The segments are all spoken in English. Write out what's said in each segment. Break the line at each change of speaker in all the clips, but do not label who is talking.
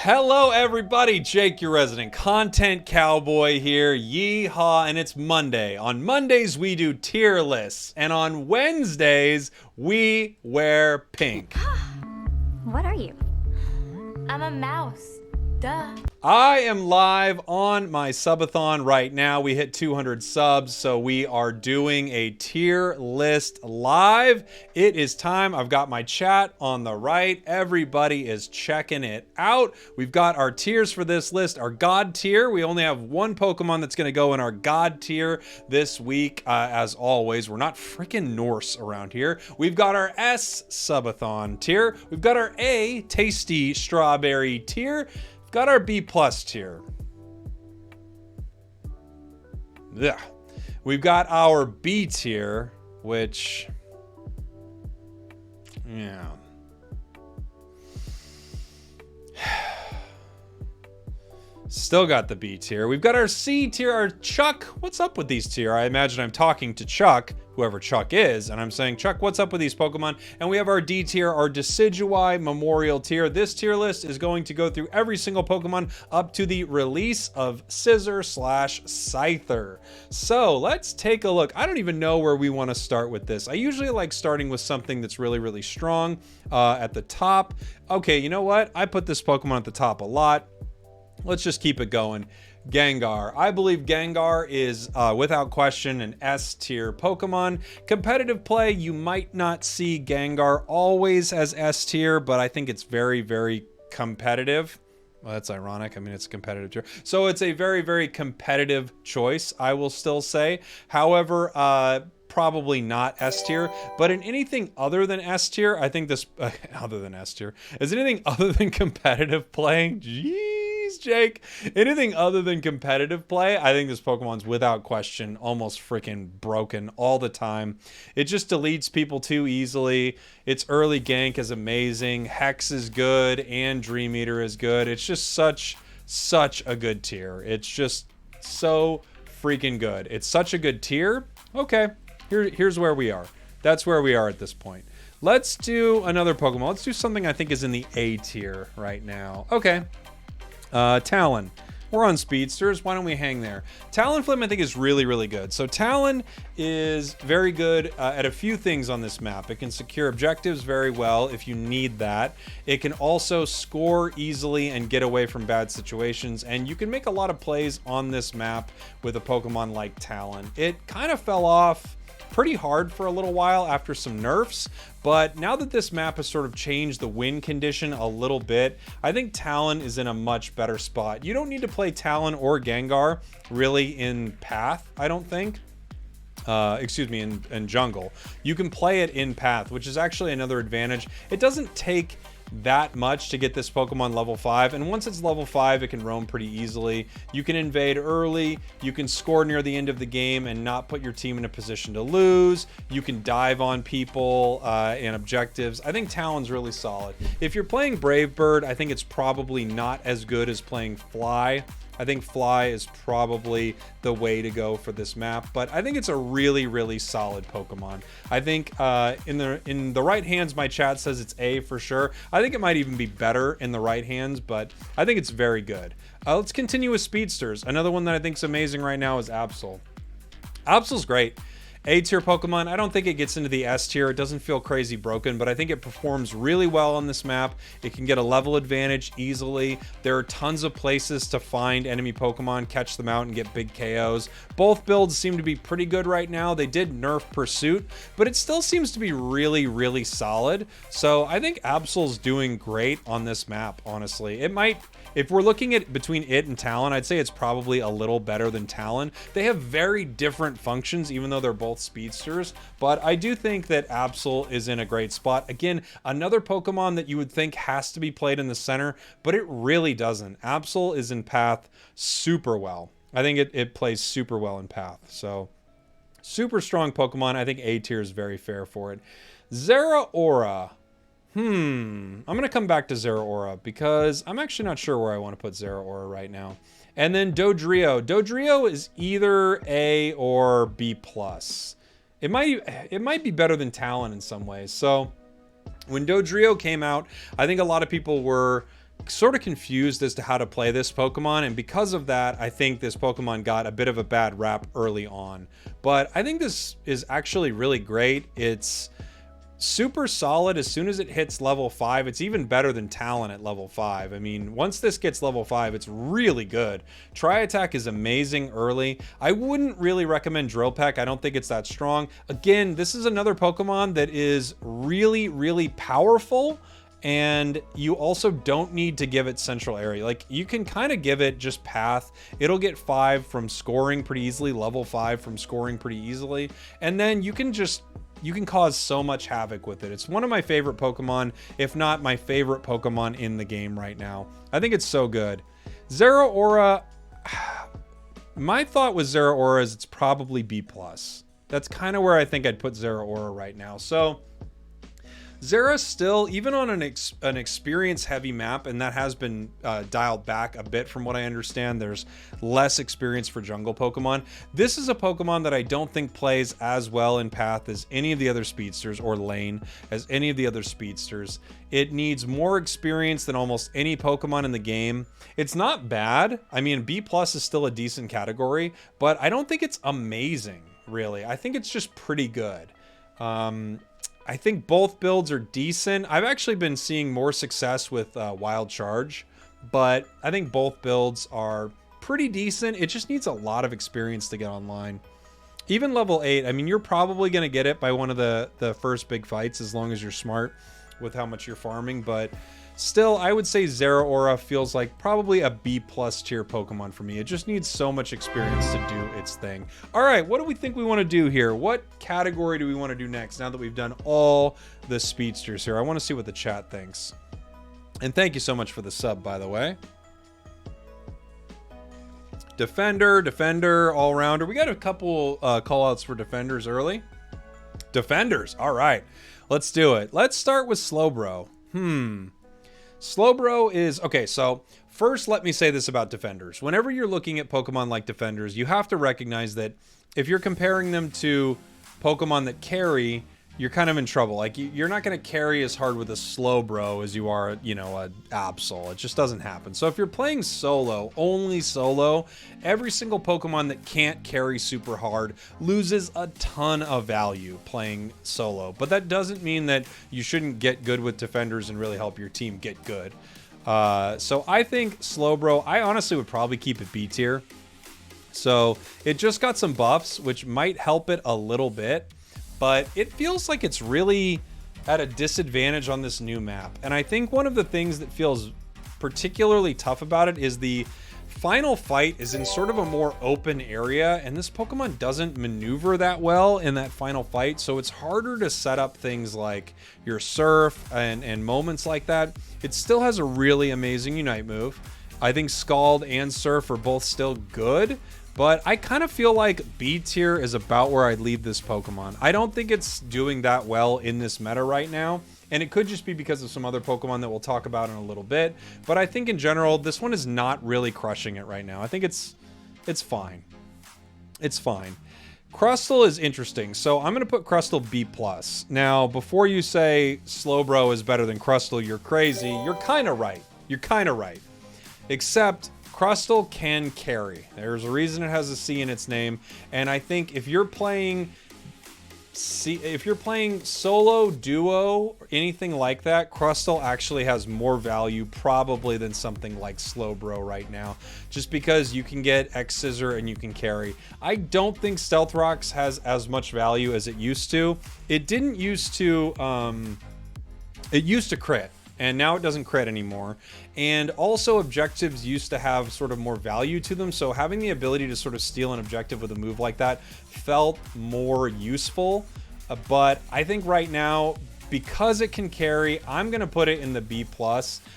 Hello everybody, Jake your resident content cowboy here, yeehaw, and it's Monday. On Mondays we do tier lists, and on Wednesdays we wear pink.
What are you? I'm a mouse. Duh.
I am live on my subathon right now. We hit 200 subs, so we are doing a tier list live. It is time. I've got my chat on the right. Everybody is checking it out. We've got our tiers for this list. Our God tier. We only have one Pokemon that's going to go in our God tier this week. As always, we're not freaking Norse around here. We've got our S subathon tier. We've got our A tasty strawberry tier. Got our B+ tier. Yeah. We've got our B tier, which, yeah. Still got the B tier. We've got our C tier, our Chuck. What's up with these tier? I imagine I'm talking to Chuck, whoever Chuck is, and I'm saying, Chuck, what's up with these Pokemon? And we have our D tier, our Decidueye Memorial tier. This tier list is going to go through every single Pokemon up to the release of Scizor/Scyther. So let's take a look. I don't even know where we want to start with this. I usually like starting with something that's really, really strong at the top. Okay, you know what? I put this Pokemon at the top a lot. Let's just keep it going. Gengar. I believe Gengar is, without question, an S tier Pokemon. Competitive play, you might not see Gengar always as S tier, but I think it's very, very competitive. Well, that's ironic. I mean, it's a competitive tier. So it's a very, very competitive choice, I will still say. However, probably not S tier, but in anything other than S tier, I think this, other than S tier, is anything other than competitive playing? Jeez, Jake. Anything other than competitive play, I think this Pokemon's without question almost freaking broken all the time. It just deletes people too easily. Its early gank is amazing. Hex is good and Dream Eater is good. It's just such a good tier. It's just so freaking good. It's such a good tier. Okay. Here's where we are. That's where we are at this point. Let's do another Pokemon. Let's do something I think is in the A tier right now. Okay. Talon. We're on Speedsters. Why don't we hang there? Talonflame, I think, is really, really good. So Talon is very good at a few things on this map. It can secure objectives very well if you need that. It can also score easily and get away from bad situations. And you can make a lot of plays on this map with a Pokemon like Talon. It kind of fell off pretty hard for a little while after some nerfs, but now that this map has sort of changed the win condition a little bit, I think Talon is in a much better spot. You don't need to play Talon or Gengar really in Path, I don't think. Excuse me, in Jungle. You can play it in Path, which is actually another advantage. It doesn't take that much to get this Pokemon level 5, and once it's level 5 it can roam pretty easily. You can invade early, you can score near the end of the game and not put your team in a position to lose. You can dive on people and objectives. I think Talon's really solid. If you're playing Brave Bird, I think it's probably not as good as playing Fly. I think Fly is probably the way to go for this map, but I think it's a really, really solid Pokemon. I think in the right hands, my chat says it's A for sure. I think it might even be better in the right hands, but I think it's very good. Let's continue with Speedsters. Another one that I think is amazing right now is Absol. Absol's great. A tier Pokemon. I don't think it gets into the S tier. It doesn't feel crazy broken, but I think it performs really well on this map. It can get a level advantage easily. There are tons of places to find enemy Pokemon, catch them out, and get big KOs. Both builds seem to be pretty good right now. They did nerf Pursuit, but it still seems to be really, really solid. So I think Absol's doing great on this map, honestly. It might, if we're looking at between it and Talon, I'd say it's probably a little better than Talon. They have very different functions, even though they're both speedsters, but I do think that Absol is in a great spot. Again, another Pokemon that you would think has to be played in the center, but it really doesn't. Absol is in Path super well. I think it plays super well in Path. So super strong Pokemon. I think A tier is very fair for it. Zeraora. I'm going to come back to Zeraora because I'm actually not sure where I want to put Zeraora right now. And then Dodrio. Dodrio is either A or B+. It might be better than Talon in some ways. So when Dodrio came out, I think a lot of people were sort of confused as to how to play this Pokemon, and because of that, I think this Pokemon got a bit of a bad rap early on. But I think this is actually really great. It's super solid as soon as it hits level 5. It's even better than Talon at level 5. I mean, once this gets level 5, it's really good. Tri-Attack is amazing early. I wouldn't really recommend Drill Peck. I don't think it's that strong. Again, this is another Pokemon that is really, really powerful, and you also don't need to give it Central Area. Like, you can kind of give it just Path. It'll get 5 from scoring pretty easily, level 5 from scoring pretty easily, and then you can cause so much havoc with it. It's one of my favorite Pokemon, if not my favorite Pokemon in the game right now. I think it's so good. Zeraora, my thought with Zeraora is it's probably B+. That's kind of where I think I'd put Zeraora right now. So Zera still, even on an experience-heavy map, and that has been dialed back a bit from what I understand. There's less experience for jungle Pokemon. This is a Pokemon that I don't think plays as well in Path as any of the other speedsters, or Lane as any of the other speedsters. It needs more experience than almost any Pokemon in the game. It's not bad. I mean, B+ is still a decent category, but I don't think it's amazing, really. I think it's just pretty good. I think both builds are decent. I've actually been seeing more success with Wild Charge, but I think both builds are pretty decent. It just needs a lot of experience to get online. Even level 8, I mean, you're probably going to get it by one of the first big fights as long as you're smart with how much you're farming, but still, I would say Zeraora feels like probably a B+ tier Pokemon for me. It just needs so much experience to do its thing. All right, what do we think we want to do here? What category do we want to do next now that we've done all the speedsters here? I want to see what the chat thinks. And thank you so much for the sub, by the way. Defender, all-rounder. We got a couple call-outs for defenders early. Defenders, all right. Let's do it. Let's start with Slowbro. Slowbro is... Okay, so first let me say this about defenders. Whenever you're looking at Pokemon like defenders, you have to recognize that if you're comparing them to Pokemon that carry, you're kind of in trouble. Like, you're not going to carry as hard with a Slowbro as you are, you know, a Absol. It just doesn't happen. So if you're playing solo, only solo, every single Pokemon that can't carry super hard loses a ton of value playing solo. But that doesn't mean that you shouldn't get good with defenders and really help your team get good. So I think Slowbro, I honestly would probably keep it B tier. So it just got some buffs, which might help it a little bit. But it feels like it's really at a disadvantage on this new map. And I think one of the things that feels particularly tough about it is the final fight is in sort of a more open area, and this Pokemon doesn't maneuver that well in that final fight, so it's harder to set up things like your Surf and moments like that. It still has a really amazing Unite move. I think Scald and Surf are both still good, but I kind of feel like B tier is about where I'd leave this Pokemon. I don't think it's doing that well in this meta right now, and it could just be because of some other Pokemon that we'll talk about in a little bit. But I think in general, this one is not really crushing it right now. I think it's fine. It's fine. Crustle is interesting, so I'm going to put Crustle B+. Now, before you say Slowbro is better than Crustle, you're crazy. You're kind of right. You're kind of right. Except Crustle can carry. There's a reason it has a C in its name, and I think if you're playing solo, duo, anything like that, Crustle actually has more value probably than something like Slowbro right now, just because you can get X-Scissor and you can carry. I don't think Stealth Rocks has as much value as it used to. It didn't used to, it used to crit, and now it doesn't crit anymore. And also objectives used to have sort of more value to them, so having the ability to sort of steal an objective with a move like that felt more useful. But I think right now, because it can carry, I'm going to put it in the B+.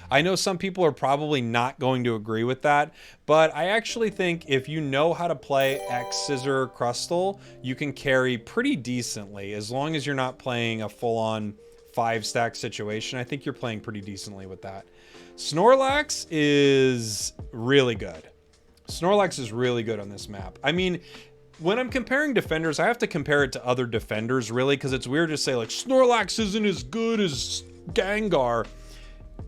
I know some people are probably not going to agree with that, but I actually think if you know how to play X-Scissor Crustle, you can carry pretty decently, as long as you're not playing a full-on 5-stack situation. I think you're playing pretty decently with that. Snorlax is really good. Snorlax is really good on this map. I mean, when I'm comparing defenders, I have to compare it to other defenders, really, because it's weird to say, like, Snorlax isn't as good as Gengar.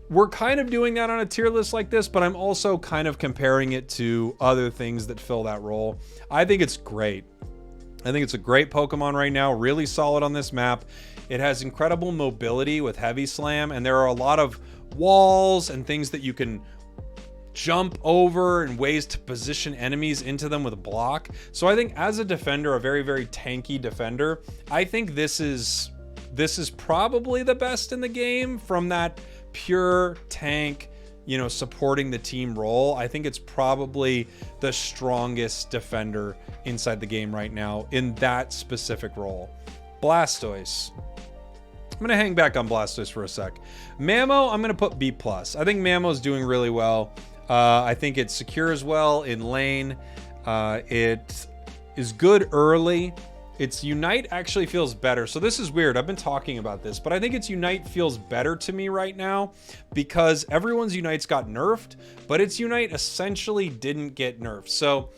we're kind of doing that on a tier list like this, but I'm also kind of comparing it to other things that fill that role. I think it's great. I think it's a great Pokemon right now, really solid on this map. It has incredible mobility with Heavy Slam, and there are a lot of walls and things that you can jump over and ways to position enemies into them with a block. So I think as a defender, a very, very tanky defender, I think this is probably the best in the game from that pure tank, you know, supporting the team role. I think it's probably the strongest defender inside the game right now in that specific role. Blastoise. I'm going to hang back on Blastoise for a sec. Mammo, I'm going to put B+. I think Mammo's doing really well. I think it secures well in lane. It is good early. Its Unite actually feels better. So this is weird. I've been talking about this, but I think its Unite feels better to me right now because everyone's Unites got nerfed, but its Unite essentially didn't get nerfed. So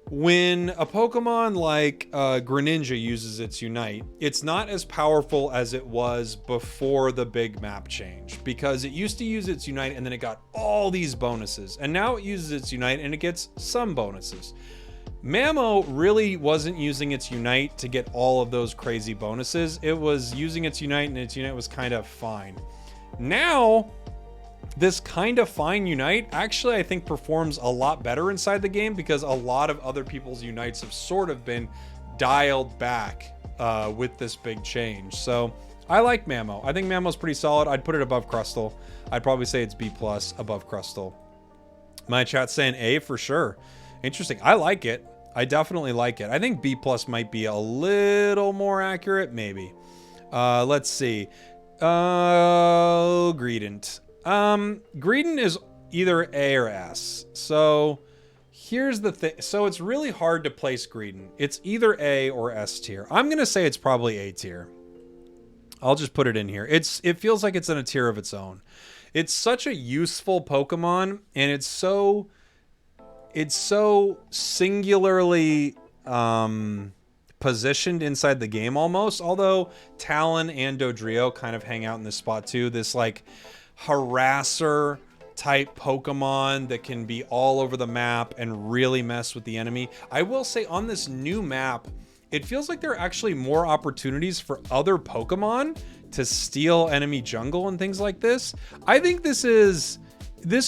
when a Pokemon like Greninja uses its Unite, it's not as powerful as it was before the big map change, because it used to use its Unite and then it got all these bonuses, and now it uses its Unite and it gets some bonuses. Mammo really wasn't using its Unite to get all of those crazy bonuses. It was using its Unite and its Unite was kind of fine. Now, this kind of fine Unite actually I think performs a lot better inside the game because a lot of other people's Unites have sort of been dialed back with this big change. So I like Mammo. I think Mammo's pretty solid. I'd put it above Crustle. I'd probably say it's B+ above Crustle. My chat's saying A for sure. Interesting. I like it. I definitely like it. I think B+ might be a little more accurate, maybe. Let's see. Greedent. Greedent is either A or S. So here's the thing. So it's really hard to place Greedent. It's either A or S tier. I'm going to say it's probably A tier. I'll just put it in here. It feels like it's in a tier of its own. It's such a useful Pokemon, and it's so singularly positioned inside the game almost, although Talon and Dodrio kind of hang out in this spot too. This like harasser type Pokemon that can be all over the map and really mess with the enemy. I will say on this new map, it feels like there are actually more opportunities for other Pokemon to steal enemy jungle and things like this. I think this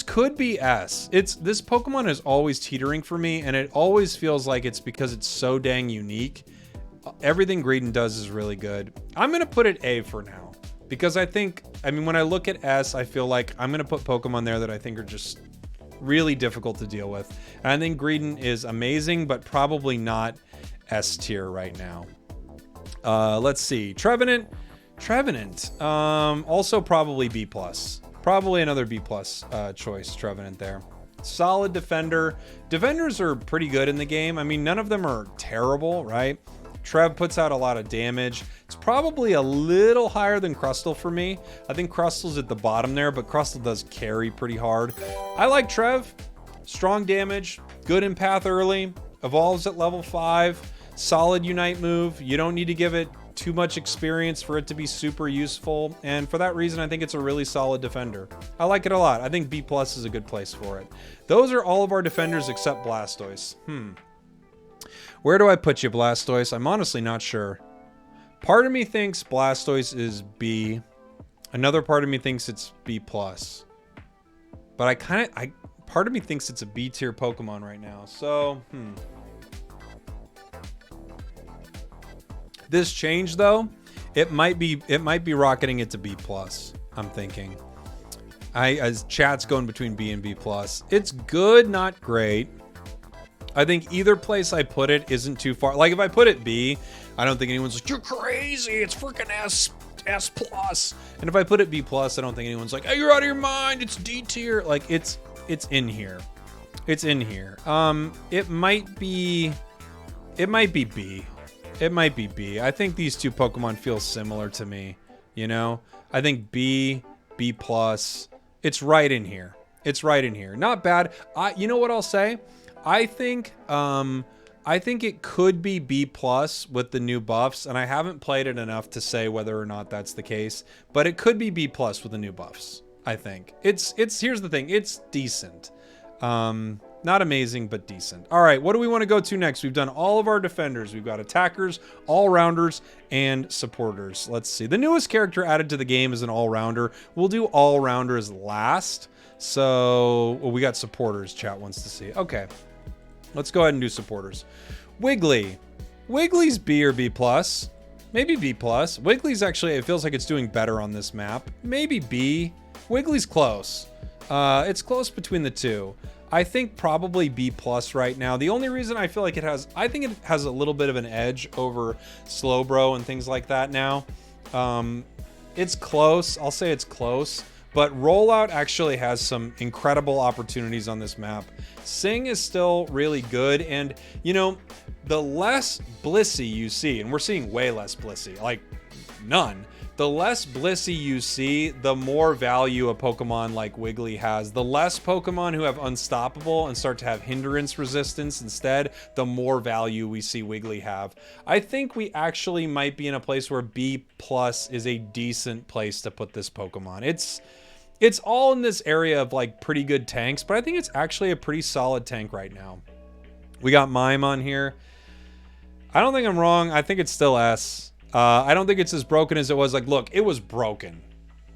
could be S. This Pokemon is always teetering for me, and it always feels like it's because it's so dang unique. Everything Greedent does is really good. I'm going to put it A for now, because when I look at S, I feel like I'm going to put Pokemon there that I think are just really difficult to deal with. And I think Greedent is amazing, but probably not S tier right now. Let's see. Trevenant. Also probably B+. Probably another B+ choice, Trevenant there. Solid defender. Defenders are pretty good in the game. I mean, none of them are terrible, right? Trev puts out a lot of damage. It's probably a little higher than Crustle for me. I think Crustle's at the bottom there, but Crustle does carry pretty hard. I like Trev. Strong damage, good in path early, evolves at level 5, solid Unite move. You don't need to give it too much experience for it to be super useful, and for that reason I think it's a really solid defender. I like it a lot. I think B+ is a good place for it. Those are all of our defenders except Blastoise. Where do I put you, Blastoise? I'm honestly not sure. Part of me thinks Blastoise is B. Another part of me thinks it's B+. But part of me thinks it's a B tier Pokemon right now. So, This change though, it might be rocketing it to B+. I'm thinking. As chat's going between B and B+. It's good, not great. I think either place I put it isn't too far. Like if I put it B, I don't think anyone's like, you're crazy, it's freaking S+. And if I put it B+, I don't think anyone's like, hey, you're out of your mind, it's D tier. Like it's in here. It's in here. It might be B. It might be B. I think these two Pokemon feel similar to me, you know? I think B+. It's right in here. It's right in here. Not bad. You know what I'll say? I think it could be B+ with the new buffs, and I haven't played it enough to say whether or not that's the case, but it could be B+ with the new buffs. I think. It's here's the thing. It's decent. Not amazing, but decent. All right, what do we want to go to next? We've done all of our defenders. We've got attackers, all-rounders, and supporters. Let's see. The newest character added to the game is an all-rounder. We'll do all-rounders last. So, well, we got supporters, chat wants to see. Okay, let's go ahead and do supporters. Wiggly. Wiggly's B or B+. Maybe B+. Wiggly's actually, it feels like it's doing better on this map. Maybe B. Wiggly's close. It's close between the two. I think probably B+ right now. The only reason I feel like I think it has a little bit of an edge over Slowbro and things like that now. It's close. I'll say it's close. But Rollout actually has some incredible opportunities on this map. Sing is still really good. And, you know, the less Blissey you see, and we're seeing way less Blissey, like none. The less Blissey you see, the more value a Pokemon like Wiggly has. The less Pokemon who have Unstoppable and start to have Hindrance resistance instead, the more value we see Wiggly have. I think we actually might be in a place where B+ is a decent place to put this Pokemon. It's all in this area of like pretty good tanks, but I think it's actually a pretty solid tank right now. We got Mime on here. I don't think I'm wrong. I think it's still S. I don't think it's as broken as it was. Like, look, it was broken.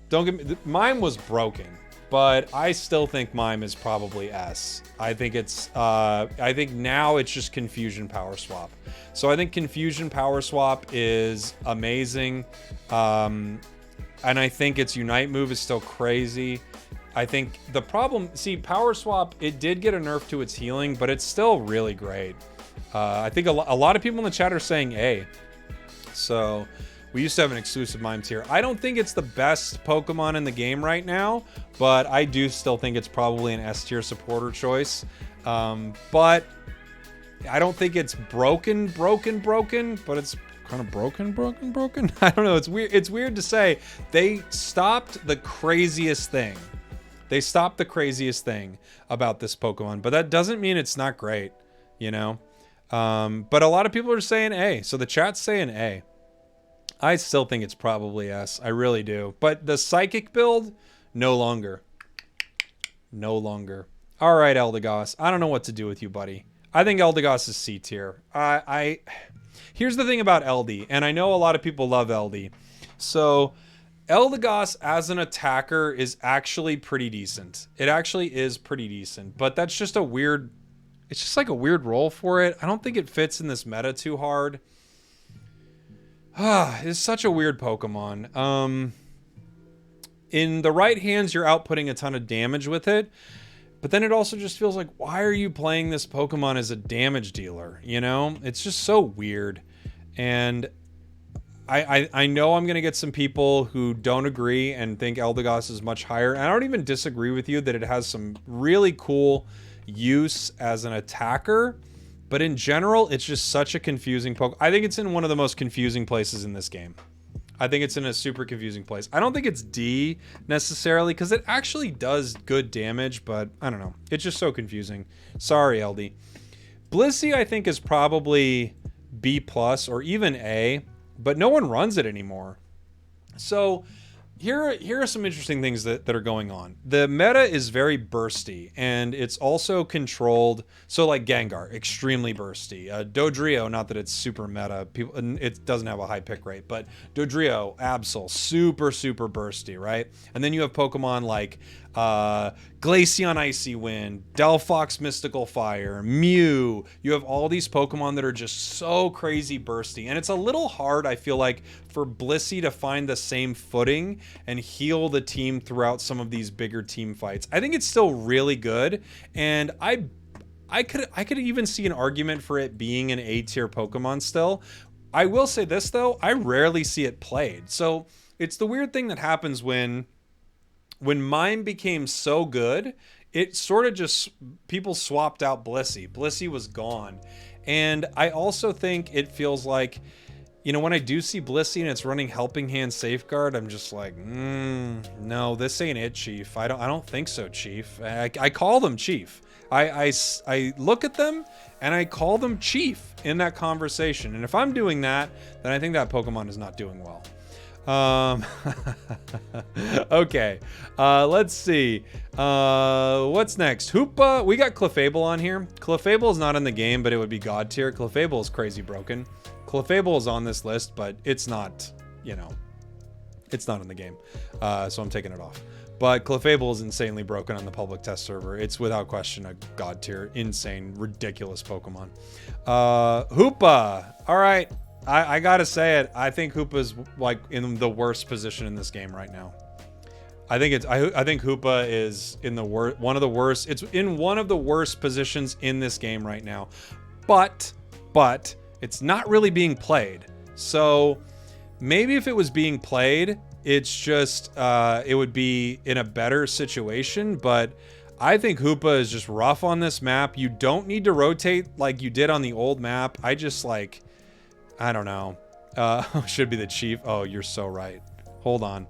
Don't get me. Mime was broken, but I still think Mime is probably S. I think it's. I think now it's just Confusion Power Swap. So I think Confusion Power Swap is amazing, and I think its Unite move is still crazy. I think the problem. See, Power Swap, it did get a nerf to its healing, but it's still really great. I think a lot of people in the chat are saying A. So we used to have an exclusive Mime tier. I don't think it's the best Pokemon in the game right now, but I do still think it's probably an S tier supporter choice. But I don't think it's broken, but it's kind of broken. I don't know. It's weird. It's weird to say. They stopped the craziest thing. They stopped the craziest thing about this Pokemon, but that doesn't mean it's not great, you know? But a lot of people are saying A, so the chat's saying A. I still think it's probably S. I really do. But the Psychic build, no longer. No longer. All right, Eldegoss. I don't know what to do with you, buddy. I think Eldegoss is C tier. Here's the thing about LD, and I know a lot of people love LD. So Eldegoss as an attacker is actually pretty decent. It actually is pretty decent, but that's just a weird... It's just like a weird role for it. I don't think it fits in this meta too hard. It's such a weird Pokemon. In the right hands, you're outputting a ton of damage with it. But then it also just feels like, why are you playing this Pokemon as a damage dealer? You know? It's just so weird. And I know I'm going to get some people who don't agree and think Eldegoss is much higher. And I don't even disagree with you that it has some really cool... use as an attacker, but in general it's just such a confusing Pokemon. I think it's in one of the most confusing places in this game. I think it's in a super confusing place. I don't think it's D necessarily because it actually does good damage, but I don't know, it's just so confusing. Sorry, LD. Blissey I think is probably B+ or even A, but no one runs it anymore. So here are some interesting things that are going on. The meta is very bursty, and it's also controlled. So like Gengar, extremely bursty. Dodrio, not that it's super meta. It doesn't have a high pick rate, but Dodrio, Absol, super bursty, right? And then you have Pokemon like Glaceon Icy Wind, Delphox Mystical Fire, Mew. You have all these Pokemon that are just so crazy bursty. And it's a little hard, I feel like, for Blissey to find the same footing and heal the team throughout some of these bigger team fights. I think it's still really good. And I could even see an argument for it being an A tier Pokemon still. I will say this though, I rarely see it played. So it's the weird thing that happens when Mime became so good, it sort of just, people swapped out Blissey. Blissey was gone. And I also think it feels like, you know, when I do see Blissey and it's running Helping Hand Safeguard, I'm just like, no, this ain't it, Chief. I don't think so, Chief. I call them Chief. I look at them and I call them Chief in that conversation. And if I'm doing that, then I think that Pokemon is not doing well. Okay. Let's see. What's next? Hoopa. We got Clefable on here. Clefable is not in the game, but it would be God tier. Clefable is crazy broken. Clefable is on this list, but it's not, you know, it's not in the game. So I'm taking it off. But Clefable is insanely broken on the public test server. It's without question a God tier, insane, ridiculous Pokemon. Hoopa. All right. I gotta say it. I think Hoopa's like in the worst position in this game right now. I think Hoopa is in the one of the worst. It's in one of the worst positions in this game right now. But it's not really being played. So maybe if it was being played, it's just it would be in a better situation. But I think Hoopa is just rough on this map. You don't need to rotate like you did on the old map. I just like, I don't know. Should be the Chief. Oh, you're so right. Hold on.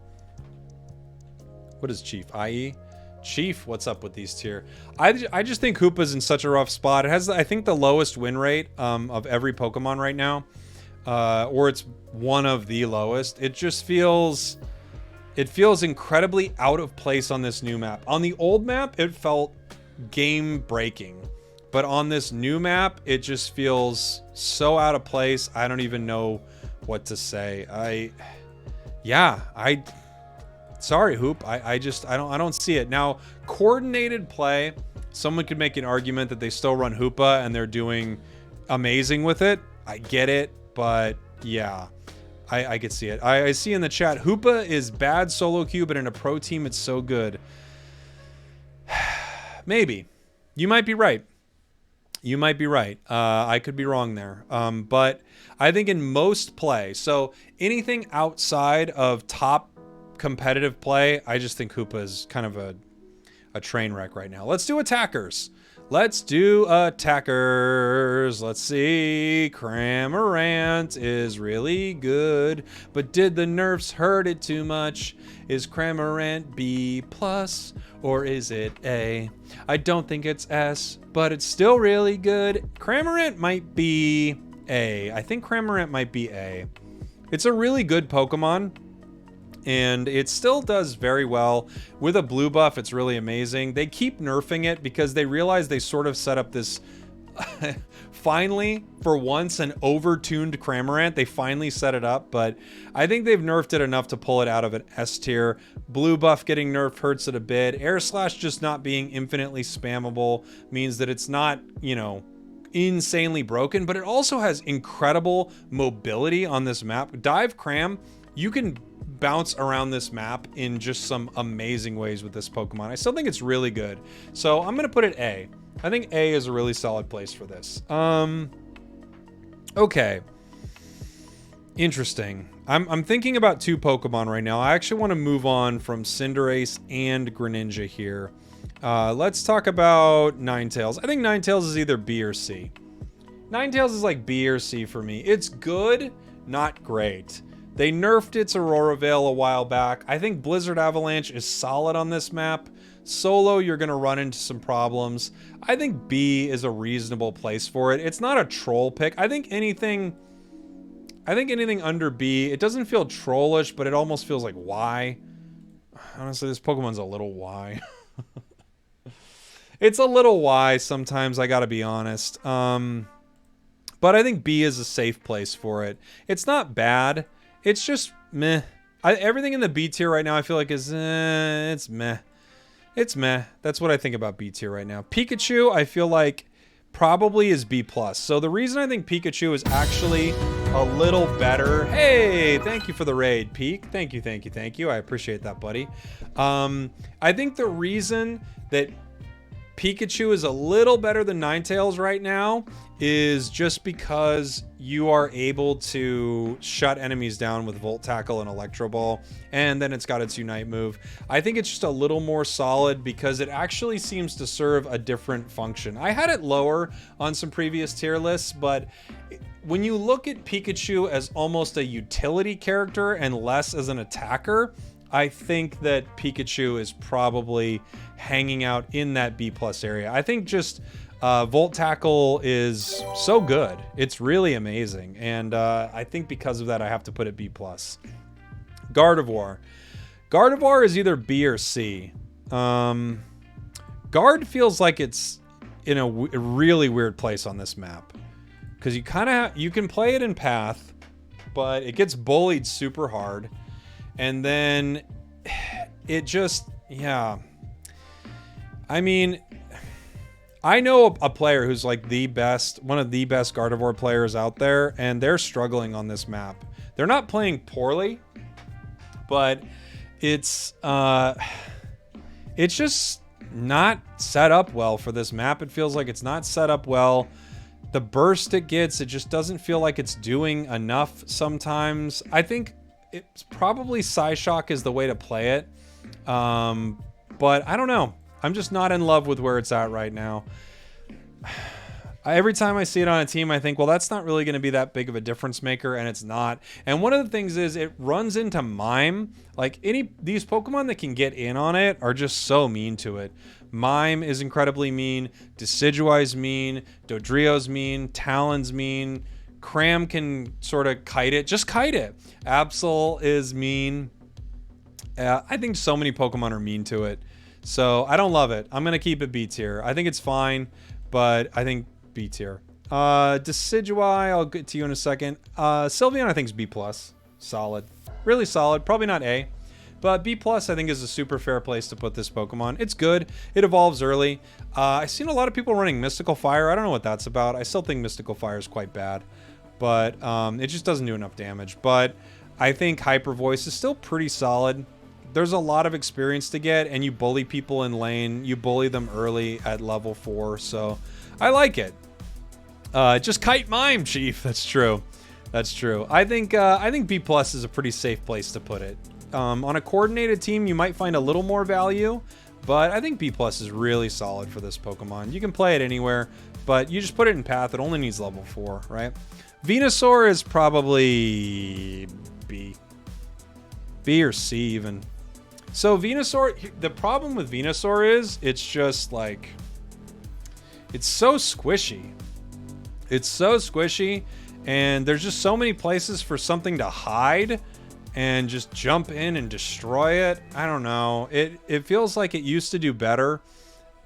What is Chief? IE? Chief, what's up with these tier? I just think Hoopa's in such a rough spot. It has, I think, the lowest win rate of every Pokemon right now. Or it's one of the lowest. It just feels... It feels incredibly out of place on this new map. On the old map, it felt game-breaking. But on this new map, it just feels so out of place. I don't even know what to say. Sorry, Hoop. I don't see it. Now, coordinated play, someone could make an argument that they still run Hoopa and they're doing amazing with it. I get it, but yeah, I could see it. I see in the chat, Hoopa is bad solo queue, but in a pro team, it's so good. Maybe. You might be right. You might be right. I could be wrong there. But I think in most play, so anything outside of top competitive play, I just think Hoopa is kind of a train wreck right now. Let's do attackers. Let's do attackers. Let's see. Cramorant is really good, but did the nerfs hurt it too much? Is Cramorant B+, or is it A? I don't think it's S, but it's still really good. Cramorant might be A. I think Cramorant might be A. It's a really good Pokemon, and it still does very well. With a blue buff, it's really amazing. They keep nerfing it because they realize they sort of set up this... finally, for once, an over-tuned Cramorant. They finally set it up, but I think they've nerfed it enough to pull it out of an S tier. Blue buff getting nerfed hurts it a bit. Air Slash just not being infinitely spammable means that it's not, you know, insanely broken, but it also has incredible mobility on this map. Dive Cram, you can bounce around this map in just some amazing ways with this Pokemon. I still think it's really good. So I'm going to put it A. I think A is a really solid place for this. Okay. Interesting. I'm thinking about two Pokemon right now. I actually want to move on from Cinderace and Greninja here. Let's talk about Ninetales. I think Ninetales is either B or C. Ninetales is like B or C for me. It's good, not great. They nerfed its Aurora Veil a while back. I think Blizzard Avalanche is solid on this map. Solo, you're going to run into some problems. I think B is a reasonable place for it. It's not a troll pick. I think anything under B, it doesn't feel trollish, but it almost feels like Y. Honestly, this Pokemon's a little Y. It's a little Y sometimes, I gotta be honest. But I think B is a safe place for it. It's not bad. It's just meh. Everything in the B tier right now I feel like is, it's meh. It's meh. That's what I think about B tier right now. Pikachu, I feel like probably is B+. So the reason I think Pikachu is actually a little better... Hey, thank you for the raid, Peak. Thank you, thank you, thank you. I appreciate that, buddy. I think the reason that Pikachu is a little better than Ninetales right now is just because you are able to shut enemies down with Volt Tackle and Electro Ball, and then it's got its Unite move. I think it's just a little more solid because it actually seems to serve a different function. I had it lower on some previous tier lists, but when you look at Pikachu as almost a utility character and less as an attacker, I think that Pikachu is probably hanging out in that B+ area. I think just Volt Tackle is so good. It's really amazing. And I think because of that, I have to put it B+. Gardevoir. Gardevoir is either B or C. Guard feels like it's in a really weird place on this map. Because you can play it in Path, but it gets bullied super hard. And then it just, yeah. I mean, I know a player who's like one of the best Gardevoir players out there, and they're struggling on this map. They're not playing poorly, but it's just not set up well for this map. It feels like it's not set up well. The burst it gets, it just doesn't feel like it's doing enough sometimes. I think it's probably Psyshock is the way to play it. But I don't know. I'm just not in love with where it's at right now. Every time I see it on a team, I think, well, that's not really going to be that big of a difference maker, and it's not. And one of the things is it runs into Mime. Like, these Pokemon that can get in on it are just so mean to it. Mime is incredibly mean. Decidueye's mean. Dodrio's mean. Talon's mean. Cram can sort of kite it. Just kite it. Absol is mean. I think so many Pokemon are mean to it. So I don't love it. I'm going to keep it B tier. I think it's fine, but I think B tier. Decidueye, I'll get to you in a second. Sylveon, I think is B+. Solid. Really solid. Probably not A. But B+, I think, is a super fair place to put this Pokemon. It's good. It evolves early. I've seen a lot of people running Mystical Fire. I don't know what that's about. I still think Mystical Fire is quite bad. But it just doesn't do enough damage. But I think Hyper Voice is still pretty solid. There's a lot of experience to get, and you bully people in lane. You bully them early at level 4, so I like it. Just kite Mime, Chief. That's true. That's true. I think B+ is a pretty safe place to put it. On a coordinated team, you might find a little more value, but I think B+ is really solid for this Pokemon. You can play it anywhere, but you just put it in Path. It only needs level 4, right? Venusaur is probably B or C even. So Venusaur, the problem with Venusaur is it's just like, it's so squishy. It's so squishy, and there's just so many places for something to hide and just jump in and destroy it. I don't know. It feels like it used to do better.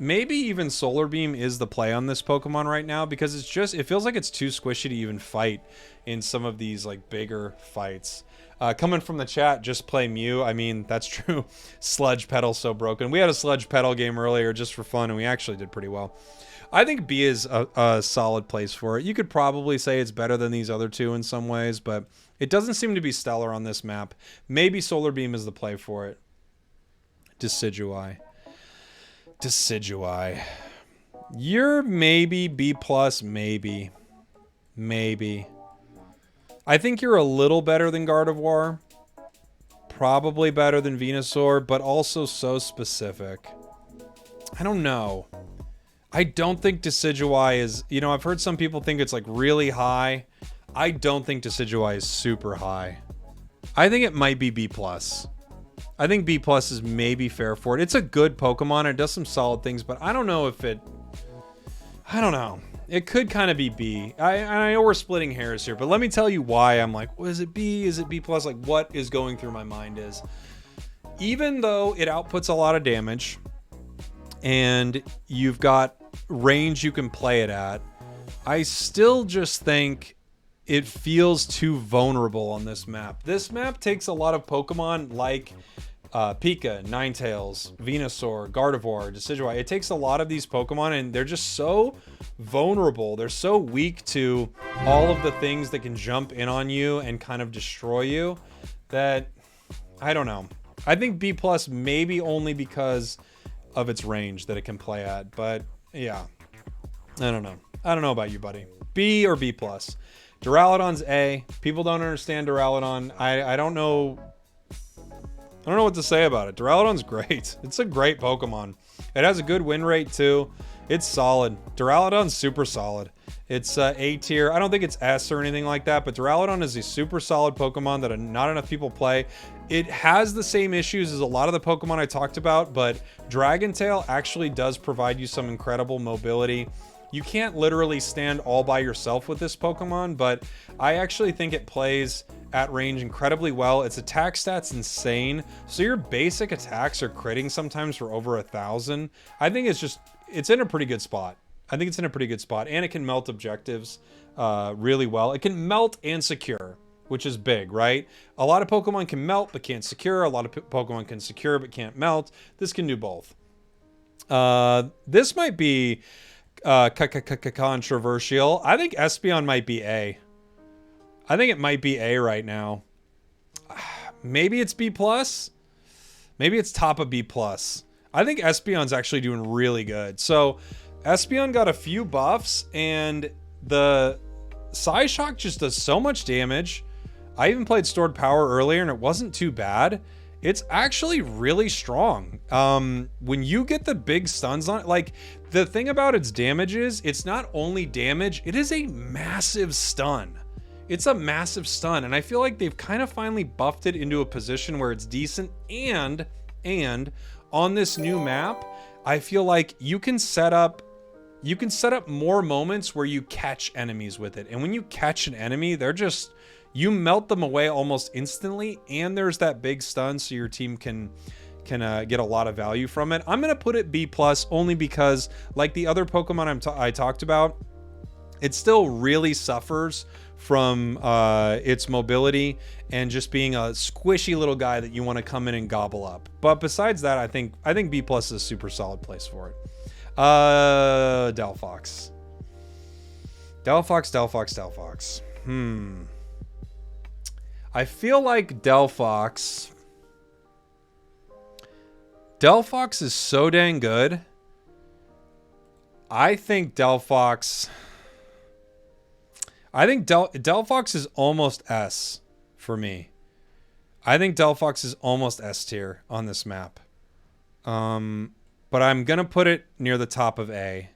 Maybe even Solar Beam is the play on this Pokemon right now, because it feels like it's too squishy to even fight in some of these like bigger fights. Coming from the chat, just play Mew. I mean, that's true. Sludge Petal's so broken. We had a Sludge Petal game earlier just for fun, and we actually did pretty well. I think B is a solid place for it. You could probably say it's better than these other two in some ways, but it doesn't seem to be stellar on this map. Maybe Solar Beam is the play for it. Decidueye. You're maybe B+, maybe. Maybe. I think you're a little better than Gardevoir. Probably better than Venusaur, but also so specific. I don't know. I don't think Decidueye is... You know, I've heard some people think it's like really high. I don't think Decidueye is super high. I think it might be B+. I think B+ is maybe fair for it. It's a good Pokemon. It does some solid things, but I don't know if it... I don't know. It could kind of be B. I know we're splitting hairs here, but let me tell you why I'm like, well, is it B? Is it B+? Like, what is going through my mind is, even though it outputs a lot of damage, and you've got range you can play it at, I still just think it feels too vulnerable on this map. This map takes a lot of Pokemon like Pika, Ninetales, Venusaur, Gardevoir, Decidueye. It takes a lot of these Pokemon, and they're just so vulnerable. They're so weak to all of the things that can jump in on you and kind of destroy you that, I don't know. I think B+ maybe only because of its range that it can play at, but yeah, I don't know. I don't know about you, buddy. B or B+. Duraludon's A. People don't understand Duraludon. I don't know. I don't know what to say about it. Duraludon's great. It's a great Pokemon. It has a good win rate too. It's solid. Duraludon's super solid. It's A tier. I don't think it's S or anything like that, but Duraludon is a super solid Pokemon that not enough people play. It has the same issues as a lot of the Pokemon I talked about, but Dragon Tail actually does provide you some incredible mobility. You can't literally stand all by yourself with this Pokemon, but I actually think it plays at range incredibly well. Its attack stats insane, so your basic attacks are critting sometimes for over 1,000. I think it's in a pretty good spot. And it can melt objectives really well. It can melt and secure, which is big, right? A lot of Pokemon can melt but can't secure. A lot of Pokemon can secure but can't melt. This can do both. This might be controversial. I think Espeon might be A. I think it might be A right now. Maybe it's B+. Maybe it's top of B+. I think Espeon's actually doing really good. So Espeon got a few buffs, and the Psyshock just does so much damage. I even played Stored Power earlier, and it wasn't too bad. It's actually really strong. When you get the big stuns on it, like, the thing about its damage is, it's not only damage, it is a massive stun. It's a massive stun, and I feel like they've kind of finally buffed it into a position where it's decent, and on this new map, I feel like you can set up more moments where you catch enemies with it. And when you catch an enemy, you melt them away almost instantly, and there's that big stun, so your team can get a lot of value from it. I'm gonna put it B+ only because, like the other Pokemon I talked about, it still really suffers from its mobility and just being a squishy little guy that you want to come in and gobble up. But besides that, I think B+ is a super solid place for it. Delphox. I feel like Delphox is so dang good. I think Delphox is almost S for me. I think Delphox is almost S tier on this map. But I'm going to put it near the top of A.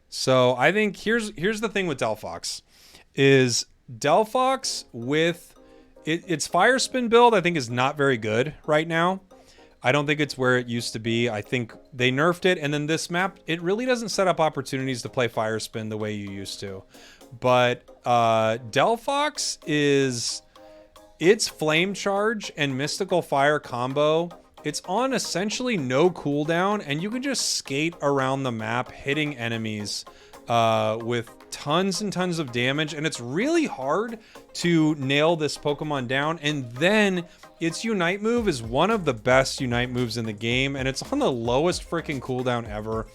So I think here's the thing with Delphox. Is Delphox with its Fire Spin build, I think, is not very good right now. I don't think it's where it used to be. I think they nerfed it. And then this map, it really doesn't set up opportunities to play Fire Spin the way you used to. But Delphox is its Flame Charge and Mystical Fire combo. It's on essentially no cooldown, and you can just skate around the map hitting enemies with tons and tons of damage, and it's really hard to nail this Pokemon down. And then its Unite move is one of the best Unite moves in the game, and it's on the lowest freaking cooldown ever.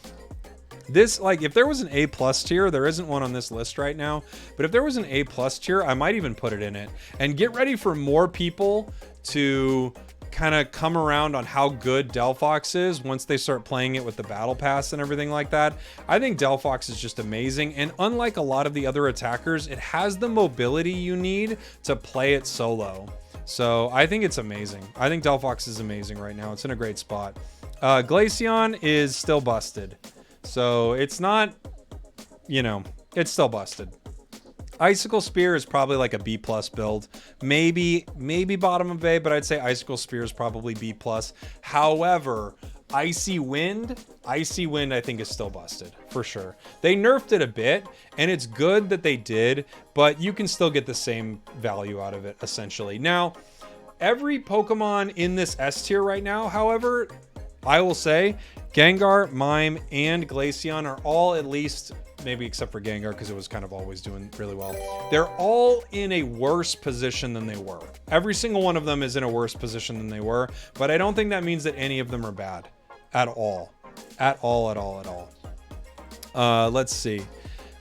This, like, if there was an A+ tier, there isn't one on this list right now, but if there was an A+ tier, I might even put it in it. And get ready for more people to kind of come around on how good Delphox is once they start playing it with the battle pass and everything like that. I think Delphox is just amazing, and unlike a lot of the other attackers, it has the mobility you need to play it solo. So I think it's amazing. I think Delphox is amazing right now. It's in a great spot. Glaceon is still busted, so it's not, it's still busted. Icicle Spear is probably like a B+ build. Maybe bottom of A, but I'd say Icicle Spear is probably B+. However, Icy Wind I think is still busted for sure. They nerfed it a bit, and it's good that they did, but you can still get the same value out of it essentially. Now, every Pokemon in this S tier right now, however, I will say Gengar, Mime, and Glaceon are all at least, maybe except for Gengar because it was kind of always doing really well, they're all in a worse position than they were. Every single one of them is in a worse position than they were, but I don't think that means that any of them are bad at all. At all. Let's see.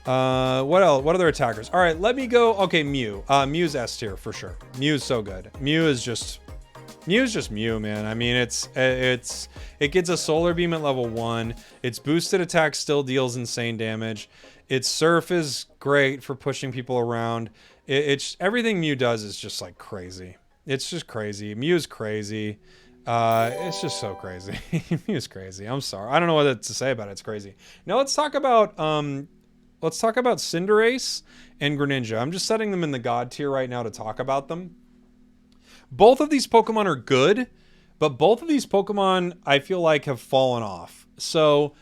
What else? What other attackers? All right, let me go. Okay, Mew. Mew's S tier for sure. Mew's so good. Mew is just Mew, man. I mean, it gets a Solar Beam at level 1. Its boosted attack still deals insane damage. Its Surf is great for pushing people around. It's everything Mew does is just like crazy. It's just crazy. Mew's crazy. It's just so crazy. Mew's crazy. I'm sorry. I don't know what to say about it. It's crazy. Now let's talk about Cinderace and Greninja. I'm just setting them in the God tier right now to talk about them. Both of these Pokemon are good, but both of these Pokemon I feel like have fallen off. So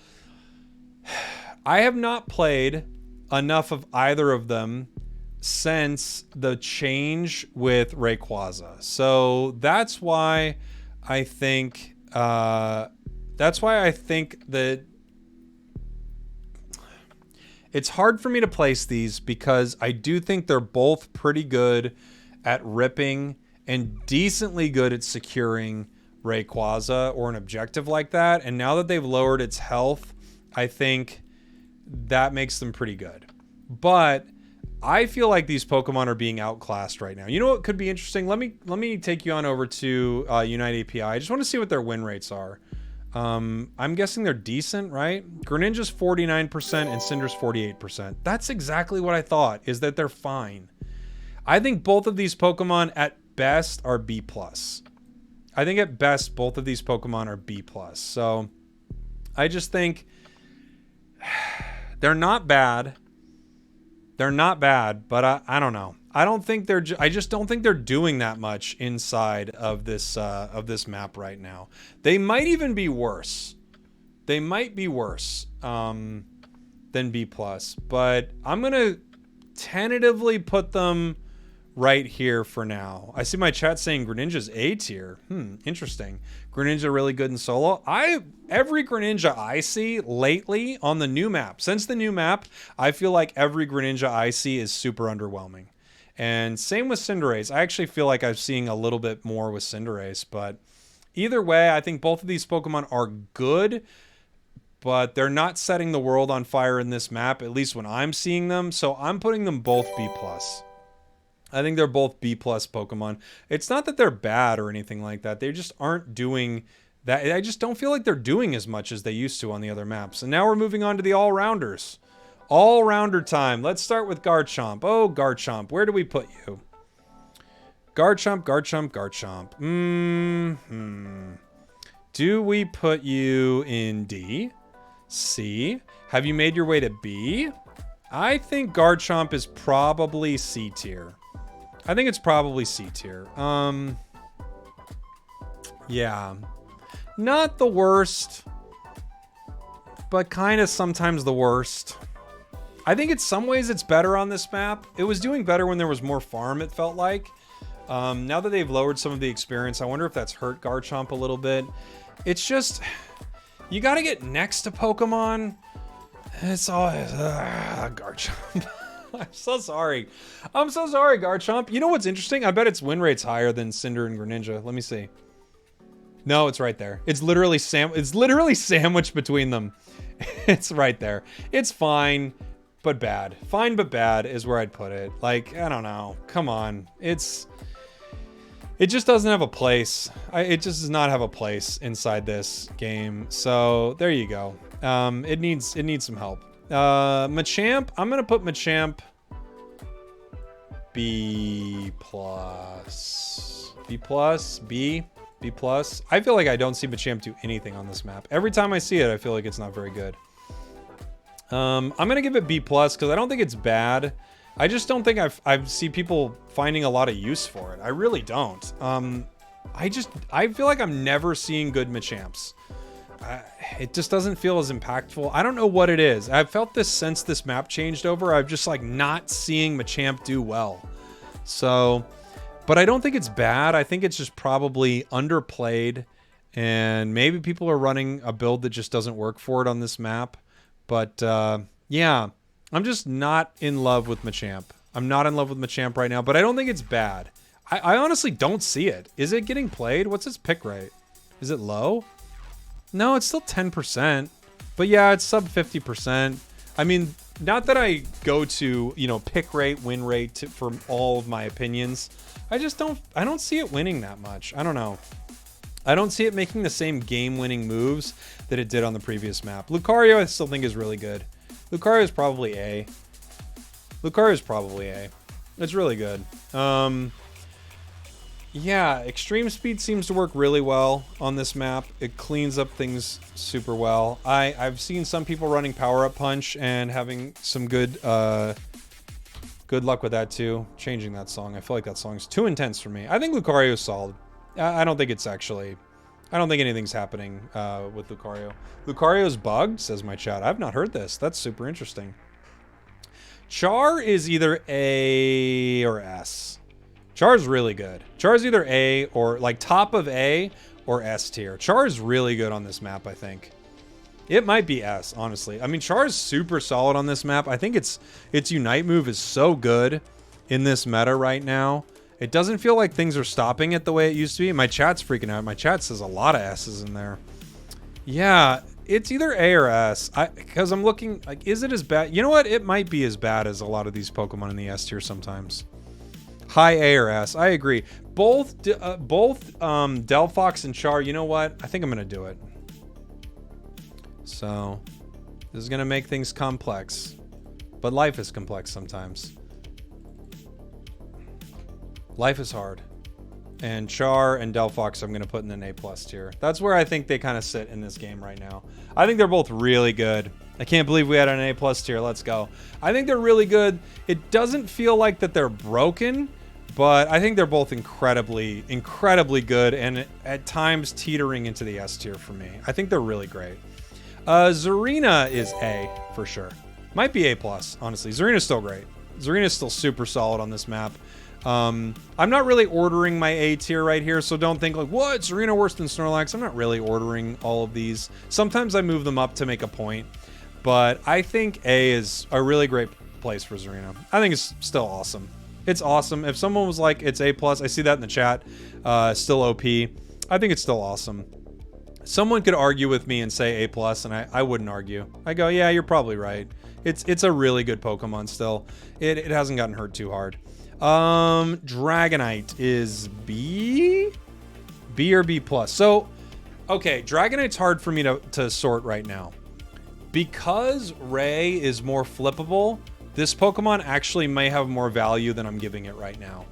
I have not played enough of either of them since the change with Rayquaza. So that's why I think that it's hard for me to place these because I do think they're both pretty good at ripping and decently good at securing Rayquaza or an objective like that. And now that they've lowered its health, I think that makes them pretty good. But I feel like these Pokemon are being outclassed right now. You know what could be interesting? Let me take you on over to Unite API. I just want to see what their win rates are. I'm guessing they're decent, right? Greninja's 49% and Cinder's 48%. That's exactly what I thought, is that they're fine. I think both of these Pokemon at best are B+. I think at best both of these Pokemon are B+. So I just think they're not bad. They're not bad, but I don't know. I just don't think they're doing that much inside of this map right now. They might even be worse. They might be worse than B+, but I'm gonna tentatively put them right here for now. I see my chat saying Greninja's A tier. Interesting. Greninja really good in solo. Every Greninja I see lately on the new map, since the new map, I feel like every Greninja I see is super underwhelming. And same with Cinderace. I actually feel like I'm seeing a little bit more with Cinderace, but either way, I think both of these Pokemon are good, but they're not setting the world on fire in this map, at least when I'm seeing them. So I'm putting them both B+. I think they're both B+ Pokemon. It's not that they're bad or anything like that. They just aren't doing that. I just don't feel like they're doing as much as they used to on the other maps. And now we're moving on to the all-rounders. All-rounder time. Let's start with Garchomp. Oh, Garchomp. Where do we put you? Garchomp, Garchomp, Garchomp. Do we put you in D? C? Have you made your way to B? I think Garchomp is probably C tier. I think it's probably C tier. Yeah. Not the worst, but kind of sometimes the worst. I think in some ways it's better on this map. It was doing better when there was more farm, it felt like. Now that they've lowered some of the experience, I wonder if that's hurt Garchomp a little bit. It's just, you gotta get next to Pokemon. It's always, Garchomp. I'm so sorry. I'm so sorry, Garchomp. You know what's interesting? I bet its win rate's higher than Cinder and Greninja. Let me see. No, it's right there. It's literally sandwiched between them. It's right there. It's fine, but bad. Fine, but bad is where I'd put it. Like, I don't know. Come on. It just doesn't have a place. It just does not have a place inside this game. So there you go. It needs some help. Machamp, I'm gonna put Machamp B+. B+. I feel like I don't see Machamp do anything on this map. Every time I see it, I feel like it's not very good. I'm gonna give it B+ because I don't think it's bad. I just don't think I've seen people finding a lot of use for it. I really don't. I feel like I'm never seeing good Machamps. It just doesn't feel as impactful. I don't know what it is. I've felt this since this map changed over. I've just like not seeing Machamp do well. So, but I don't think it's bad. I think it's just probably underplayed, and maybe people are running a build that just doesn't work for it on this map. But yeah, I'm just not in love with Machamp. I'm not in love with Machamp right now, but I don't think it's bad. I honestly don't see it. Is it getting played? What's its pick rate? Is it low? No, it's still 10%. But yeah, it's sub 50%. I mean, not that I go to, you know, pick rate, win rate for all of my opinions. I don't see it winning that much. I don't know. I don't see it making the same game-winning moves that it did on the previous map. Lucario, I still think is really good. Lucario is probably A. Lucario is probably A. It's really good. Yeah, extreme speed seems to work really well on this map. It cleans up things super well. I've seen some people running power-up punch and having some good luck with that too. Changing that song. I feel like that song's too intense for me. I think Lucario is solid. I don't think it's actually I don't think anything's happening with Lucario. Lucario's bugged, says my chat. I've not heard this. That's super interesting. Char is either A or S. Char's really good. Char's either A or like top of A or S tier. Char is really good on this map, I think. It might be S, honestly. I mean, Char is super solid on this map. I think its Unite move is so good in this meta right now. It doesn't feel like things are stopping it the way it used to be. My chat's freaking out. My chat says a lot of S's in there. Yeah, it's either A or S. Because I'm looking, like, is it as bad? You know what? It might be as bad as a lot of these Pokemon in the S tier sometimes. High A or S. I agree. Both Delphox and Char, you know what? I think I'm going to do it. So, this is going to make things complex. But life is complex sometimes. Life is hard. And Char and Delphox I'm going to put in an A+ tier. That's where I think they kind of sit in this game right now. I think they're both really good. I can't believe we had an A+ tier. Let's go. I think they're really good. It doesn't feel like that they're broken, but I think they're both incredibly, incredibly good and at times teetering into the S tier for me. I think they're really great. Zarina is A for sure. Might be A+, honestly. Zarina's still great. Zarina's still super solid on this map. I'm not really ordering my A tier right here, so don't think like, what, Zarina worse than Snorlax? I'm not really ordering all of these. Sometimes I move them up to make a point, but I think A is a really great place for Zarina. I think it's still awesome. It's awesome. If someone was like, it's A+, I see that in the chat, still OP. I think it's still awesome. Someone could argue with me and say A+, and I wouldn't argue. I go, yeah, you're probably right. It's a really good Pokemon still. It hasn't gotten hurt too hard. Dragonite is B or B+. So, okay, Dragonite's hard for me to sort right now. Because Ray is more flippable, this Pokemon actually may have more value than I'm giving it right now.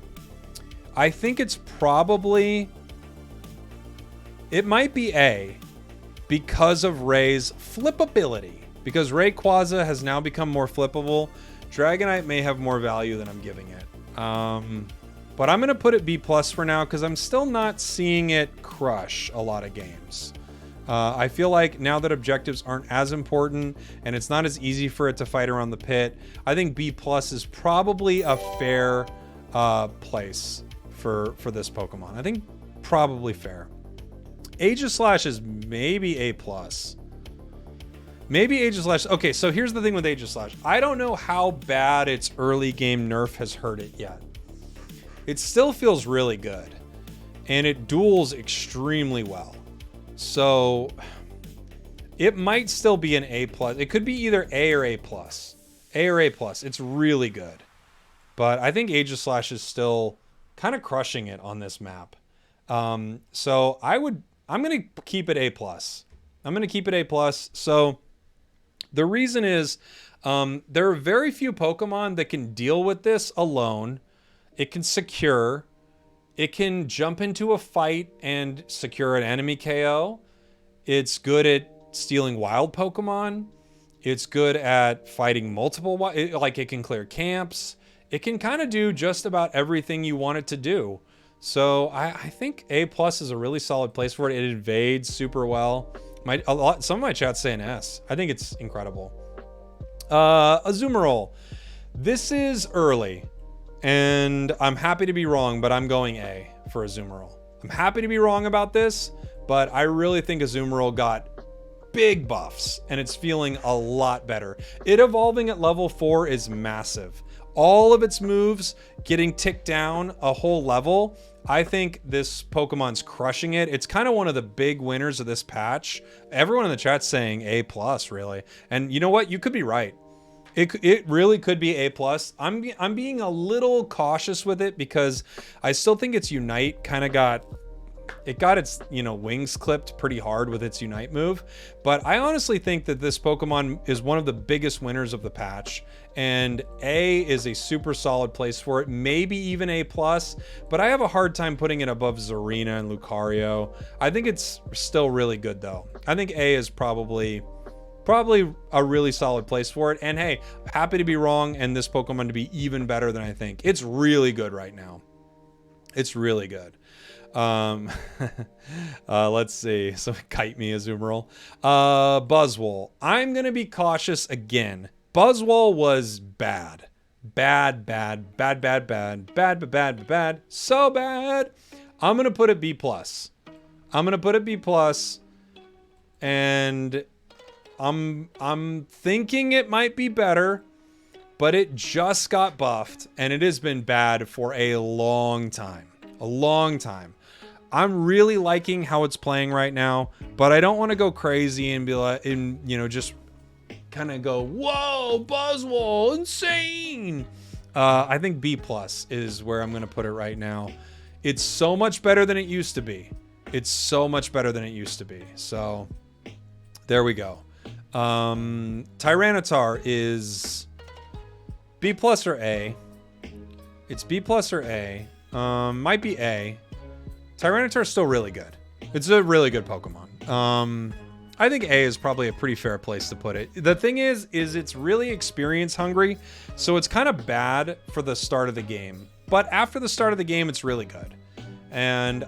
I think it's probably... It might be A because of Ray's flippability. Because Rayquaza has now become more flippable, Dragonite may have more value than I'm giving it. But I'm going to put it B+ for now because I'm still not seeing it crush a lot of games. I feel like now that objectives aren't as important and it's not as easy for it to fight around the pit, I think B+ is probably a fair place for this Pokemon. I think probably fair. Aegislash is maybe A+. Maybe Aegislash. Okay, so here's the thing with Aegislash. I don't know how bad its early game nerf has hurt it yet. It still feels really good. And it duels extremely well. So it might still be an A+. It could be either A or A+. A or A+. It's really good. But I think Aegislash is still kind of crushing it on this map. So I'm going to keep it A+. I'm going to keep it A+. So the reason is there are very few Pokemon that can deal with this alone. It can secure. It can jump into a fight and secure an enemy KO. It's good at stealing wild Pokemon. It's good at fighting multiple, like it can clear camps. It can kind of do just about everything you want it to do. So I think A+ is a really solid place for it. It invades super well. Some of my chat's saying S. I think it's incredible. Azumarill. This is early, and I'm happy to be wrong, but I'm going A for Azumarill. I'm happy to be wrong about this, but I really think Azumarill got big buffs, and it's feeling a lot better. It evolving at level 4 is massive. All of its moves getting ticked down a whole level. I think this Pokemon's crushing it. It's kind of one of the big winners of this patch. Everyone in the chat's saying A+, really. And you know what? You could be right. It really could be A+. I'm being a little cautious with it because I still think its Unite kind of got its, wings clipped pretty hard with its Unite move. But I honestly think that this Pokemon is one of the biggest winners of the patch. And A is a super solid place for it. Maybe even A+. But I have a hard time putting it above Zarina and Lucario. I think it's still really good, though. I think A is probably a really solid place for it. And hey, happy to be wrong and this Pokemon to be even better than I think. It's really good right now. It's really good. Let's see. So kite me, Azumarill. Buzzwole. I'm going to be cautious again. Buzzwole was bad. Bad. So bad. I'm going to put it B+. And I'm thinking it might be better, but it just got buffed and it has been bad for a long time. I'm really liking how it's playing right now, but I don't want to go crazy and be like, just kind of go, whoa, Buzzwole, insane. I think B+ is where I'm going to put it right now. It's so much better than it used to be. So there we go. Tyranitar is B+ or A. It's B+ or A. Might be A. Tyranitar is still really good. It's a really good Pokemon. I think A is probably a pretty fair place to put it. The thing is it's really experience hungry, so it's kind of bad for the start of the game. But after the start of the game, it's really good. And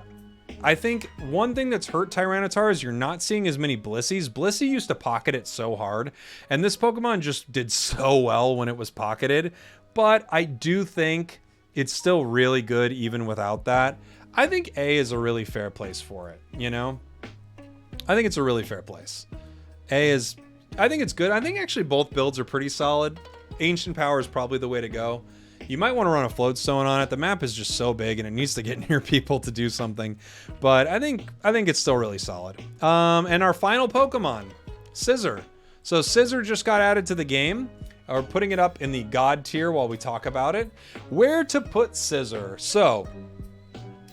I think one thing that's hurt Tyranitar is you're not seeing as many Blissies. Blissey used to pocket it so hard, and this Pokemon just did so well when it was pocketed. But I do think it's still really good even without that. I think A is a really fair place for it, I think it's a really fair place. I think it's good. I think actually both builds are pretty solid. Ancient Power is probably the way to go. You might want to run a Floatstone on it. The map is just so big and it needs to get near people to do something. But I think it's still really solid. And our final Pokemon, Scizor. So Scizor just got added to the game. We're putting it up in the God tier while we talk about it. Where to put Scizor? So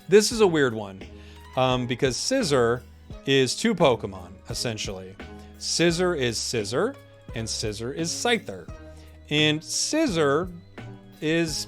this is a weird one because Scizor is two Pokemon, essentially. Scizor is Scizor, and Scizor is Scyther. And Scizor is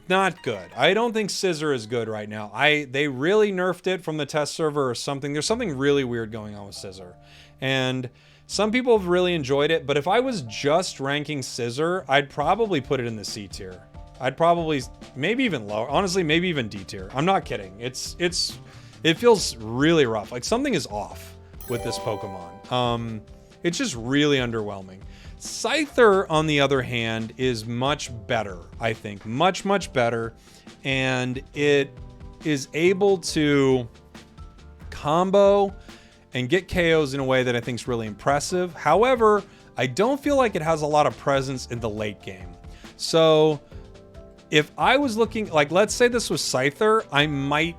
not good. I don't think Scizor is good right now. They really nerfed it from the test server or something. There's something really weird going on with Scizor. And some people have really enjoyed it, but if I was just ranking Scizor, I'd probably put it in the C tier. I'd probably, maybe even lower. Honestly, maybe even D tier. I'm not kidding. It feels really rough. Like something is off with this Pokemon. It's just really underwhelming. Scyther, on the other hand, is much better, I think. Much, much better. And it is able to combo and get KOs in a way that I think is really impressive. However, I don't feel like it has a lot of presence in the late game. So if I was looking, like, let's say this was Scyther, I might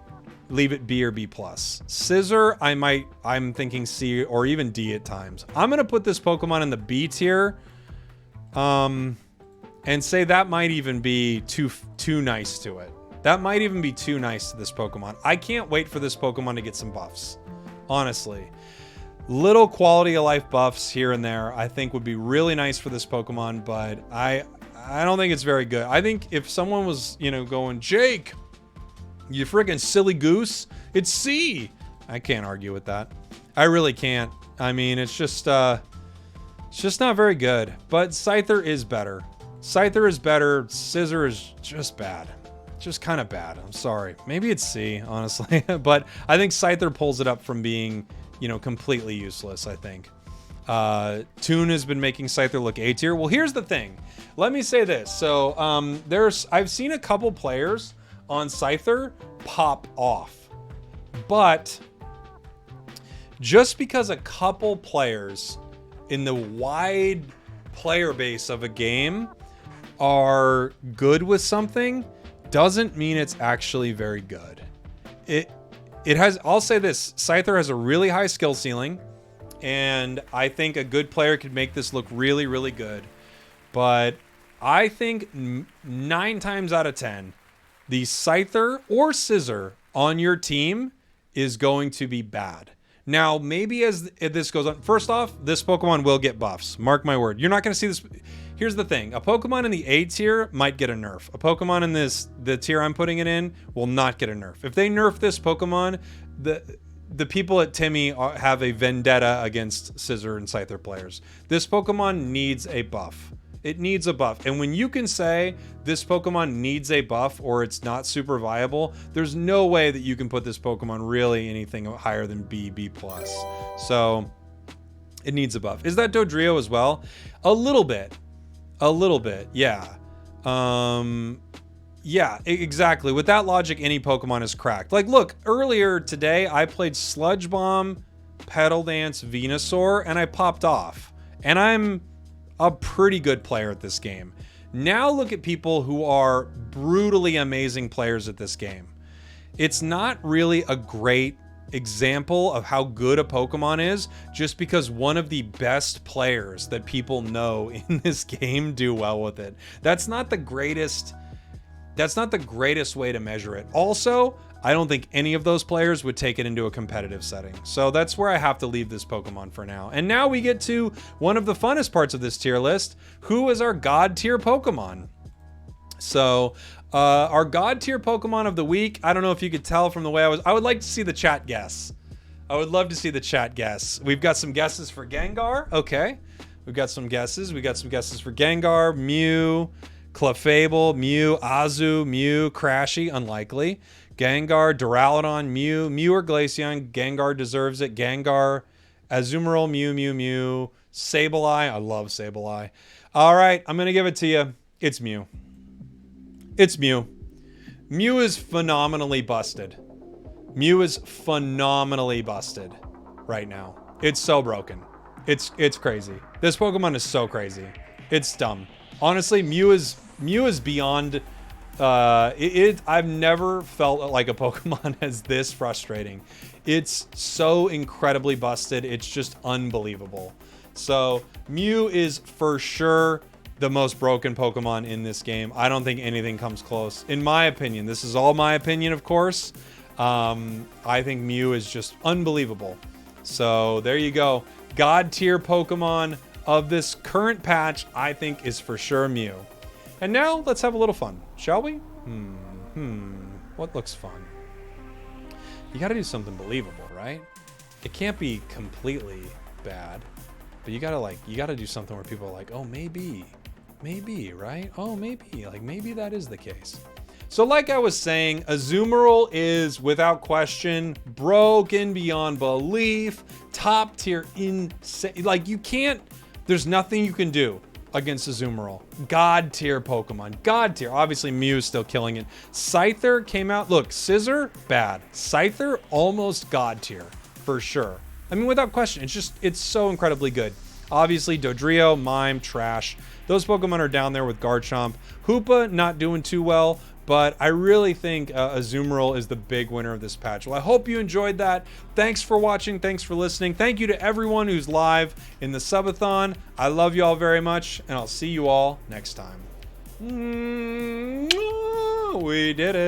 leave it B or B+. Scizor, I'm thinking C or even D at times. I'm going to put this Pokemon in the B tier, and say that might even be too nice to it. That might even be too nice to this Pokemon. I can't wait for this Pokemon to get some buffs, honestly. Little quality of life buffs here and there I think would be really nice for this Pokemon, but I don't think it's very good. I think if someone was, going, Jake, you friggin' silly goose, it's C. I can't argue with that. I really can't. I mean, it's just not very good. But Scyther is better. Scizor is just bad. Just kind of bad. I'm sorry. Maybe it's C, honestly. But I think Scyther pulls it up from being, completely useless, I think. Toon has been making Scyther look A tier. Well, here's the thing. Let me say this. So I've seen a couple players on Scyther pop off, but just because a couple players in the wide player base of a game are good with something doesn't mean it's actually very good. It has, I'll say this, Scyther has a really high skill ceiling, and I think a good player could make this look really, really good. But I think 9 times out of 10, the Scyther or Scizor on your team is going to be bad. Now, maybe as this goes on, first off, this Pokemon will get buffs. Mark my word. You're not going to see this. Here's the thing. A Pokemon in the A tier might get a nerf. A Pokemon in the tier I'm putting it in, will not get a nerf. If they nerf this Pokemon, the people at Timmy have a vendetta against Scizor and Scyther players. This Pokemon needs a buff. It needs a buff. And when you can say this Pokemon needs a buff or it's not super viable, there's no way that you can put this Pokemon really anything higher than B, B+. So it needs a buff. Is that Dodrio as well? A little bit. A little bit, yeah. Yeah, exactly. With that logic, any Pokemon is cracked. Like, look, earlier today, I played Sludge Bomb, Petal Dance, Venusaur, and I popped off. And I'm a pretty good player at this game. Now look at people who are brutally amazing players at this game. It's not really a great example of how good a Pokemon is just because one of the best players that people know in this game do well with it. That's not the greatest way to measure it. Also, I don't think any of those players would take it into a competitive setting. So that's where I have to leave this Pokemon for now. And now we get to one of the funnest parts of this tier list. Who is our God tier Pokemon? So our God tier Pokemon of the week, I don't know if you could tell from the way I would like to see the chat guess. I would love to see the chat guess. We've got some guesses for Gengar. Okay. We've got some guesses. We got some guesses for Gengar, Mew, Clefable, Mew, Azu, Mew, Crashy, unlikely. Gengar, Duraludon, Mew, Mew or Glaceon, Gengar deserves it. Gengar, Azumarill, Mew, Sableye, I love Sableye. All right, I'm going to give it to you. It's Mew. It's Mew. Mew is phenomenally busted. Mew is phenomenally busted right now. It's so broken. It's crazy. This Pokemon is so crazy. It's dumb. Honestly, Mew is beyond. I've never felt like a Pokemon as this frustrating. It's so incredibly busted. It's just unbelievable. So Mew is for sure the most broken Pokemon in this game. I don't think anything comes close. In my opinion, this is all my opinion, of course. I think Mew is just unbelievable. So there you go. God tier Pokemon of this current patch, I think, is for sure Mew. And now let's have a little fun, shall we? What looks fun? You gotta do something believable, right? It can't be completely bad, but you gotta do something where people are like, oh, maybe, right? Oh, maybe, like maybe that is the case. So like I was saying, Azumarill is without question broken beyond belief, top tier, insane. Like you can't, there's nothing you can do against Azumarill. God tier Pokemon. God tier. Obviously, Mew's still killing it. Scyther came out. Look, Scizor, bad. Scyther, almost God tier, for sure. I mean, without question, it's so incredibly good. Obviously, Dodrio, Mime, trash. Those Pokemon are down there with Garchomp. Hoopa, not doing too well, but I really think Azumarill is the big winner of this patch. Well, I hope you enjoyed that. Thanks for watching. Thanks for listening. Thank you to everyone who's live in the subathon. I love you all very much, and I'll see you all next time. We did it.